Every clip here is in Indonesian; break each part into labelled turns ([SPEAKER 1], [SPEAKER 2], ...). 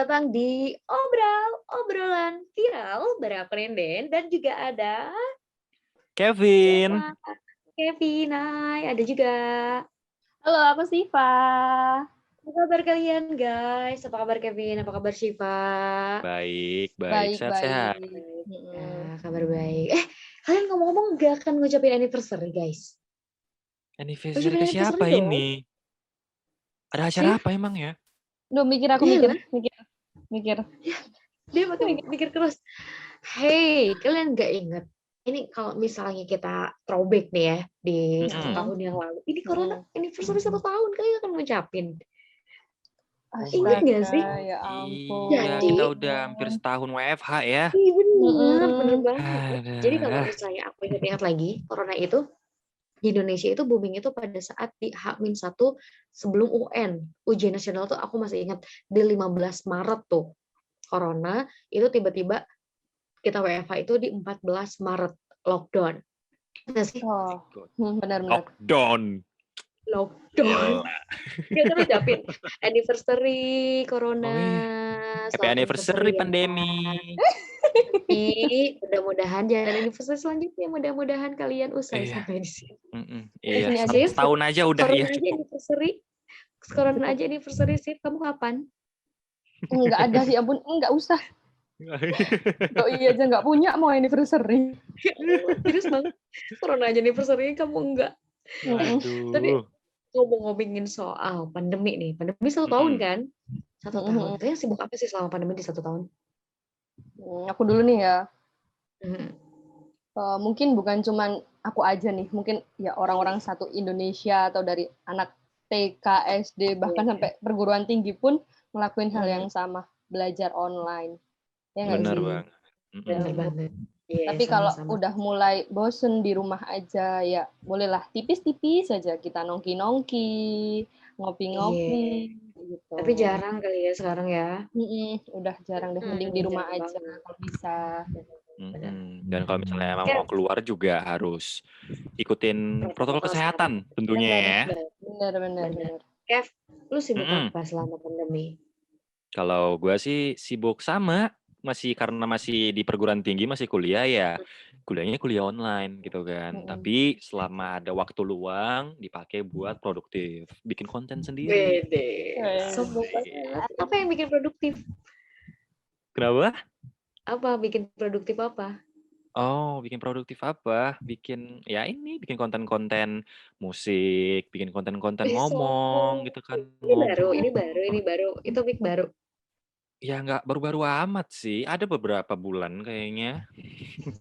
[SPEAKER 1] datang di obrolan viral bareng aku Nenden dan juga ada
[SPEAKER 2] Kevin.
[SPEAKER 1] siapa? Kevin, hai, ada juga.
[SPEAKER 3] Halo, aku Siva.
[SPEAKER 1] Apa kabar kalian guys? Apa kabar Kevin? Apa kabar Siva?
[SPEAKER 2] Baik,
[SPEAKER 3] Baik.
[SPEAKER 2] sehat-sehat.
[SPEAKER 1] Ya, kabar baik. Kalian ngomong-ngomong gak akan ngucapin anniversary guys?
[SPEAKER 2] Anniversary ke siapa
[SPEAKER 1] dong.
[SPEAKER 2] ini? Ada acara apa emang ya?
[SPEAKER 3] Duh, mikir.
[SPEAKER 1] Dia pakai mikir keras. Hey, kalian gak inget? Ini kalau misalnya kita throwback nih ya di 1 tahun yang lalu. Ini corona anniversary 1 tahun, kalian akan ngucapin. Ingat gak sih?
[SPEAKER 3] Ya ampun.
[SPEAKER 2] Iya,
[SPEAKER 1] Jadi-
[SPEAKER 2] kita udah hampir setahun WFH ya.
[SPEAKER 1] Iya bener banget.
[SPEAKER 2] Aduh.
[SPEAKER 1] Jadi kalau misalnya aku ingat lagi, corona itu di Indonesia itu booming itu pada saat di H-1 sebelum UN. Ujian nasional tuh aku masih ingat di 15 Maret tuh. Corona itu tiba-tiba kita WFH itu di 14 Maret lockdown. Nah sih,
[SPEAKER 3] Oh, benar.
[SPEAKER 2] Lockdown.
[SPEAKER 1] lockdown. Kita ucapin anniversary corona.
[SPEAKER 2] Oh iya. Happy
[SPEAKER 1] Selamat
[SPEAKER 2] anniversary
[SPEAKER 1] ya.
[SPEAKER 2] pandemi.
[SPEAKER 1] Tapi mudah-mudahan jangan anniversary selanjutnya. Mudah-mudahan kalian usai
[SPEAKER 2] Iya.
[SPEAKER 1] sampai di sini.
[SPEAKER 2] Iya,
[SPEAKER 3] Sini aja.
[SPEAKER 2] setahun aja udah
[SPEAKER 1] Corona
[SPEAKER 2] ya
[SPEAKER 1] aja
[SPEAKER 2] cukup.
[SPEAKER 1] anniversary. Corona aja anniversary sih. Kamu kapan?
[SPEAKER 3] Enggak ada sih, ampun. Enggak usah. Doi aja enggak punya mau anniversary.
[SPEAKER 1] Serius banget. Corona aja anniversary kamu enggak. Tapi
[SPEAKER 2] Aduh.
[SPEAKER 1] ngomongin soal pandemi nih. Pandemi 1 tahun kan? 1 tahun. Kalian sibuk apa sih selama pandemi di 1 tahun?
[SPEAKER 3] Aku dulu nih ya.
[SPEAKER 1] Hmm.
[SPEAKER 3] Mungkin bukan cuman aku aja nih, mungkin ya orang-orang satu Indonesia atau dari anak TK, SD, bahkan sampai perguruan tinggi pun ngelakuin hal yang sama, belajar online. Ya nggak
[SPEAKER 2] Benar
[SPEAKER 3] sih?
[SPEAKER 2] banget.
[SPEAKER 1] Bener banget. Iya,
[SPEAKER 3] Tapi kalau
[SPEAKER 1] sama-sama.
[SPEAKER 3] udah mulai bosen di rumah aja, ya bolehlah tipis-tipis aja kita nongki-nongki, ngopi-ngopi. Gitu.
[SPEAKER 1] Tapi jarang kali ya sekarang ya.
[SPEAKER 3] Udah jarang deh, mending di rumah
[SPEAKER 1] jarang
[SPEAKER 3] aja
[SPEAKER 1] banget.
[SPEAKER 3] kalau bisa.
[SPEAKER 2] Dan kalau misalnya emang mau keluar juga harus ikutin protokol kesehatan tentunya ya.
[SPEAKER 3] Bener.
[SPEAKER 1] Kev, lu sibuk apa selama pandemi?
[SPEAKER 2] Kalau gue sih sibuk sama, karena masih di perguruan tinggi, masih kuliah ya, kuliahnya kuliah online gitu kan. Tapi selama ada waktu luang dipakai buat produktif, bikin konten sendiri.
[SPEAKER 1] Wede, sombong banget. Apa yang bikin produktif?
[SPEAKER 2] Kenapa?
[SPEAKER 1] Apa bikin produktif apa?
[SPEAKER 2] Oh, bikin produktif apa? Bikin konten-konten musik, bikin konten-konten ngomong gitu kan.
[SPEAKER 1] Ini baru. Itu mic baru.
[SPEAKER 2] Ya nggak baru-baru amat sih, ada beberapa bulan kayaknya.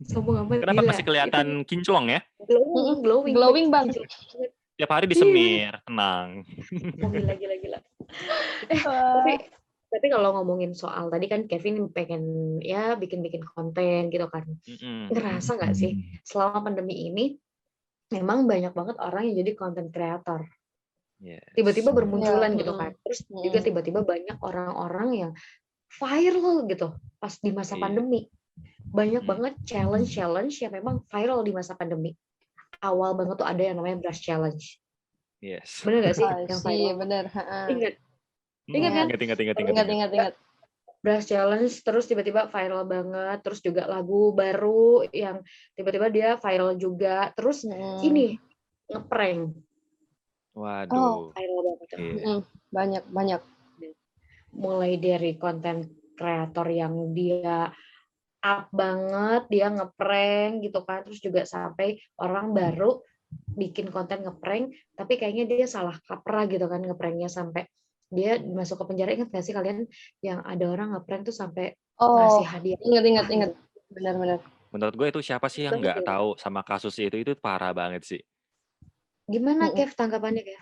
[SPEAKER 1] Sombong amat.
[SPEAKER 2] Kenapa
[SPEAKER 1] gila.
[SPEAKER 2] masih kelihatan kinclong ya?
[SPEAKER 3] Glowing banget.
[SPEAKER 2] Tiap hari disemir, tenang.
[SPEAKER 1] Gila. Tapi kalau ngomongin soal tadi kan Kevin pengen ya bikin konten gitu kan. Ngerasa nggak sih selama pandemi ini memang banyak banget orang yang jadi content creator.
[SPEAKER 2] Yes.
[SPEAKER 1] Tiba-tiba bermunculan gitu kan. Terus juga tiba-tiba banyak orang-orang yang viral gitu pas di masa pandemi. Banyak banget challenge yang memang viral di masa pandemi. Awal banget tuh ada yang namanya brush challenge.
[SPEAKER 2] Yes.
[SPEAKER 1] Bener gak sih?
[SPEAKER 3] Yang viral. Bener.
[SPEAKER 1] Ingat kan?
[SPEAKER 3] Ingat.
[SPEAKER 1] Brush challenge terus tiba-tiba viral banget. Terus juga lagu baru yang tiba-tiba dia viral juga. Terus ini ngeprank.
[SPEAKER 2] Waduh.
[SPEAKER 1] Viral banget.
[SPEAKER 3] Banyak.
[SPEAKER 1] Mulai dari konten kreator yang dia up banget, dia ngeprank gitu kan, terus juga sampai orang baru bikin konten ngeprank, tapi kayaknya dia salah kaprah gitu kan ngepranknya sampai dia masuk ke penjara. Ingat gak sih kalian yang ada orang ngeprank tuh sampai ngasih hadiah?
[SPEAKER 3] Ingat. Benar.
[SPEAKER 2] Menurut gue itu siapa sih yang nggak tahu sama kasus itu parah banget sih.
[SPEAKER 1] Gimana Kev tanggapannya Kev?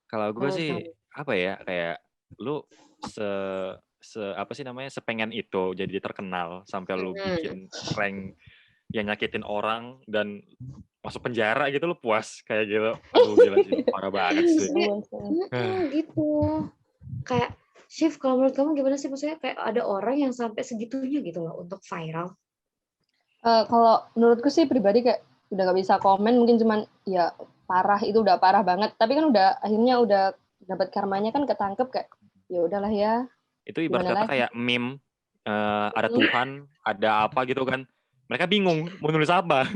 [SPEAKER 2] Kalau gue sih apa ya, kayak lu sepengen itu jadi terkenal sampai lu bikin prank yang nyakitin orang dan masuk penjara gitu, lu puas kayak gitu. Aduh gila sih, parah banget sih.
[SPEAKER 1] Gitu. Kayak Shift, kalau menurut kamu gimana sih, maksudnya kayak ada orang yang sampai segitunya gitu loh untuk viral?
[SPEAKER 3] Kalau menurutku sih pribadi kayak udah gak bisa komen, mungkin cuman ya parah, itu udah parah banget. Tapi kan akhirnya udah dapat karmanya kan, ketangkep, kayak ya udahlah ya,
[SPEAKER 2] Itu ibarat
[SPEAKER 3] Gimana
[SPEAKER 2] kata
[SPEAKER 3] lagi?
[SPEAKER 2] kayak meme, ada Tuhan, ada apa gitu kan. Mereka bingung mau nulis apa.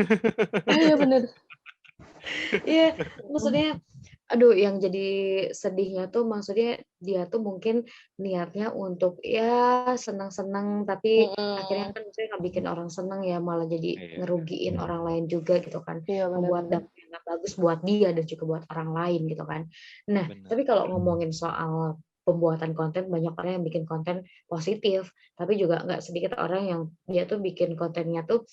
[SPEAKER 3] Oh iya bener.
[SPEAKER 1] Iya, maksudnya aduh yang jadi sedihnya tuh maksudnya dia tuh mungkin niatnya untuk ya senang-senang tapi akhirnya
[SPEAKER 3] Mm-mm.
[SPEAKER 1] kan maksudnya nggak bikin orang senang ya malah jadi
[SPEAKER 2] Iya,
[SPEAKER 1] ngerugiin orang lain juga gitu kan,
[SPEAKER 3] Iya
[SPEAKER 1] membuat
[SPEAKER 3] benar-benar.
[SPEAKER 1] dampak yang nggak bagus buat dia dan juga buat orang lain gitu kan. Nah
[SPEAKER 2] benar.
[SPEAKER 1] tapi kalau ngomongin soal pembuatan konten, banyak orang yang bikin konten positif tapi juga nggak sedikit orang yang dia tuh bikin kontennya tuh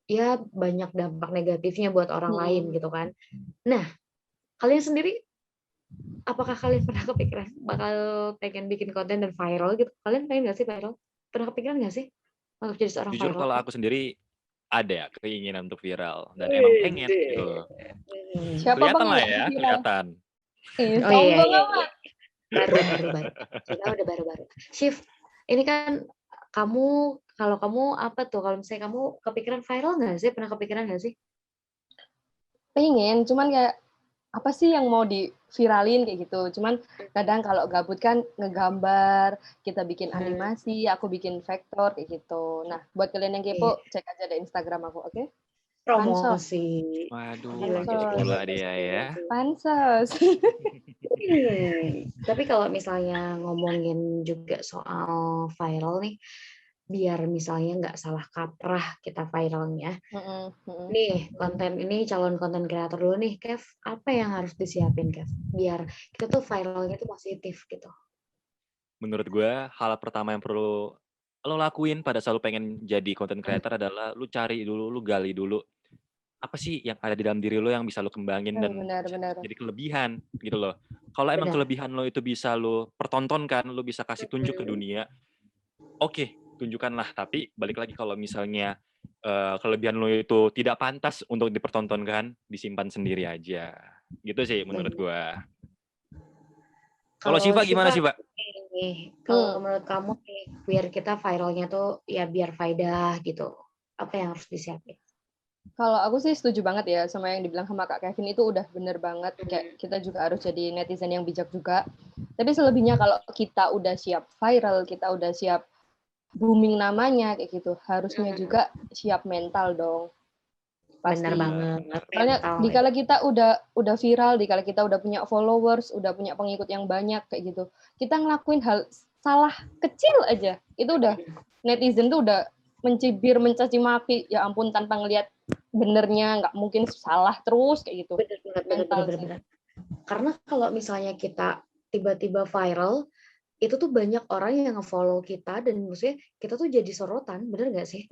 [SPEAKER 1] ya banyak dampak negatifnya buat orang lain
[SPEAKER 3] Mm-mm.
[SPEAKER 1] gitu kan. Nah kalian sendiri, apakah kalian pernah kepikiran bakal pengen bikin konten dan viral gitu? Kalian pengen nggak sih viral? Pernah kepikiran nggak sih untuk jadi seorang
[SPEAKER 2] Jujur
[SPEAKER 1] viral?
[SPEAKER 2] kalau aku sendiri ada keinginan untuk viral dan emang pengen gitu
[SPEAKER 1] Wede.
[SPEAKER 2] loh.
[SPEAKER 3] Siapa bang
[SPEAKER 2] Kelihatan
[SPEAKER 3] yang
[SPEAKER 2] lah
[SPEAKER 3] nggak
[SPEAKER 2] ya,
[SPEAKER 3] mau viral?
[SPEAKER 2] kelihatan.
[SPEAKER 1] Oh iya
[SPEAKER 3] Sombong
[SPEAKER 1] iya iya.
[SPEAKER 3] amat.
[SPEAKER 1] Baru. Kita udah baru. Shift. Ini kan kamu kalau kamu apa tuh? Kalau misalnya kamu kepikiran viral nggak sih? Pernah kepikiran nggak sih?
[SPEAKER 3] Pengen, cuman kayak apa sih yang mau diviralin kayak gitu. Cuman kadang kalau gabut kan ngegambar, kita bikin animasi, aku bikin vektor kayak gitu. Nah, buat kalian yang
[SPEAKER 1] Iya.
[SPEAKER 3] kepo, cek aja di Instagram aku, oke? Pansos.
[SPEAKER 1] Promosi.
[SPEAKER 2] Waduh,
[SPEAKER 1] Gila,
[SPEAKER 2] pansos
[SPEAKER 3] Pansos.
[SPEAKER 2] pula dia ya.
[SPEAKER 3] Pansos.
[SPEAKER 1] Tapi kalau misalnya ngomongin juga soal viral nih, biar misalnya nggak salah kaprah kita viralnya. Nih, calon konten kreator dulu nih, Kev. Apa yang harus disiapin, Kev? Biar kita tuh viralnya tuh positif gitu.
[SPEAKER 2] Menurut gue, hal pertama yang perlu lo lakuin pada saat lo pengen jadi content creator adalah lo cari dulu, lo gali dulu apa sih yang ada di dalam diri lo yang bisa lo kembangin dan
[SPEAKER 3] Benar.
[SPEAKER 2] jadi kelebihan gitu loh. Kalau emang
[SPEAKER 1] Benar.
[SPEAKER 2] kelebihan lo itu bisa lo pertontonkan, lo bisa kasih tunjuk ke dunia, oke, tunjukkanlah. Tapi balik lagi kalau misalnya kelebihan lo itu tidak pantas untuk dipertontonkan, disimpan sendiri aja. Gitu sih menurut
[SPEAKER 1] Benar.
[SPEAKER 2] gue. Kalau Syifa gimana sih, Pak?
[SPEAKER 1] Nih, kalau menurut kamu nih, biar kita viralnya tuh ya biar faedah gitu. Apa yang harus disiapin?
[SPEAKER 3] Kalau aku sih setuju banget ya sama yang dibilang sama Kak Kevin, itu udah bener banget. Kayak kita juga harus jadi netizen yang bijak juga. Tapi selebihnya kalau kita udah siap viral, kita udah siap booming namanya kayak gitu, harusnya juga siap mental dong. Pasti.
[SPEAKER 1] Benar banget.
[SPEAKER 3] Soalnya dikala kita udah viral, dikala kita udah punya followers, udah punya pengikut yang banyak kayak gitu, kita ngelakuin hal salah kecil aja, itu udah netizen tuh udah mencibir, mencaci maki, ya ampun, tanpa ngelihat benernya, nggak mungkin salah terus kayak gitu.
[SPEAKER 1] Benar. Karena kalau misalnya kita tiba-tiba viral, itu tuh banyak orang yang nge-follow kita dan maksudnya kita tuh jadi sorotan, bener nggak sih?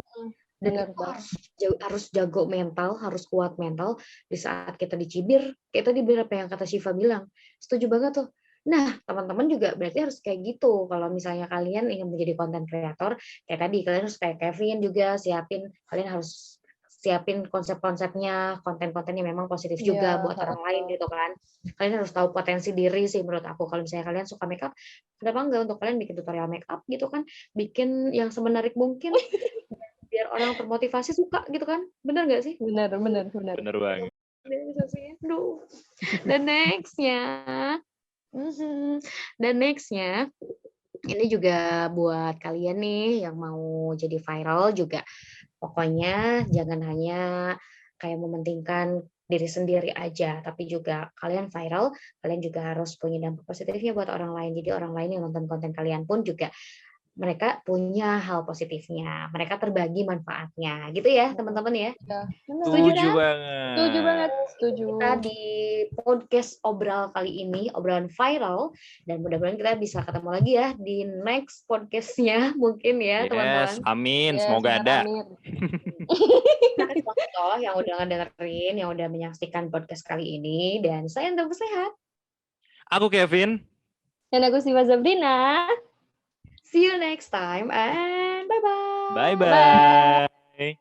[SPEAKER 1] Dan
[SPEAKER 3] Bener
[SPEAKER 1] itu harus jago mental, harus kuat mental di saat kita dicibir. Kayak tadi bener apa yang kata Syifa bilang, setuju banget tuh. Nah, teman-teman juga berarti harus kayak gitu. Kalau misalnya kalian ingin menjadi konten kreator, kayak tadi kalian harus kayak Kevin juga kalian harus siapin konsep-konsepnya, konten-kontennya memang positif juga buat orang lain gitu kan. Kalian harus tahu potensi diri sih menurut aku. Kalau misalnya kalian suka makeup, kenapa enggak untuk kalian bikin tutorial makeup gitu kan, bikin yang semenarik mungkin biar orang termotivasi suka gitu kan, bener nggak sih?
[SPEAKER 3] Bener.
[SPEAKER 2] Bener banget.
[SPEAKER 1] Dan nextnya ini juga buat kalian nih yang mau jadi viral juga, pokoknya jangan hanya kayak mementingkan diri sendiri aja, tapi juga kalian viral, kalian juga harus punya dampak positifnya buat orang lain. Jadi orang lain yang nonton konten kalian pun juga mereka punya hal positifnya, mereka terbagi manfaatnya, gitu ya teman-teman ya.
[SPEAKER 2] Setuju banget.
[SPEAKER 3] Setuju banget.
[SPEAKER 1] Kita di podcast obral kali ini, obrolan viral, dan mudah-mudahan kita bisa ketemu lagi ya di next podcastnya mungkin ya teman-teman.
[SPEAKER 2] Amin, semoga ada.
[SPEAKER 1] Terima kasih yang udah ngedengerin, yang udah menyaksikan podcast kali ini, dan saya Andra Sehat.
[SPEAKER 2] Aku Kevin.
[SPEAKER 3] Dan aku Syifa Zabrina.
[SPEAKER 1] See you next time and bye-bye.
[SPEAKER 2] Bye-bye.